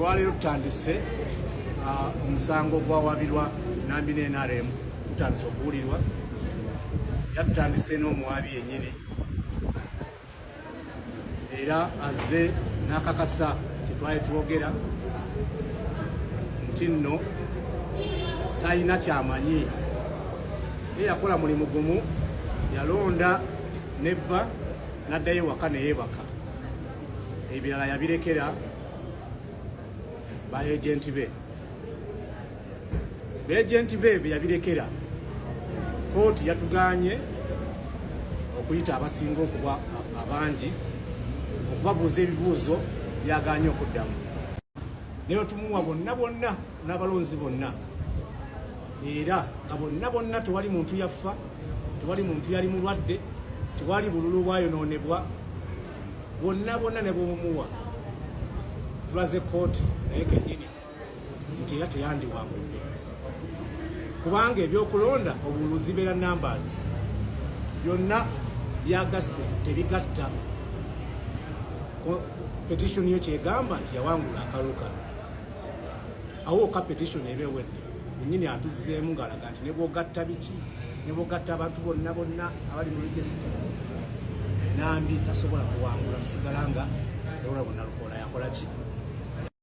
olwaleero tutandise omusango gwawabirwa Nambi ne NRM tutandise okuwulirwa. Yatutandise n'omuwaabi yennyini era azze n'akakasa kyetwali twogera nti nno talina kyamanyi. Ye yakola mulimu gumu, yalonda nebba n'addayo waka ne yeebaka. Ebirala yabirekera ba ejenti be. Ejenti be yabirekera. Kooti yatuganye okuyita abasinga okuba abangi okubabuuza ebibuuzo byaganye okuddamu. Naye tumuwa bonna n'abalonzi bonna. Era nga bonna tewali muntu yafa, tewali muntu yali mulwadde, tewali bululu bwayonoonebwa. Bonna ne bw'omumuwa tulaze kooti naye kennyini nti era teyandiwangudde. Kubanga ebyokulonda obululu zibeera numbers. Byonna byagasse tebigatta. Petition yo kyegamba nti yawangula akalulu kano. Awo ka petition eba ewedde. Yennyini atuzzeemu ng'alaga nti ne bw'ogatta biki, ne bw'ogatta abantu bonna abali mu register, Nambi tasobola kuwangula, tusigala nga Laura Bunalukola yakola ki?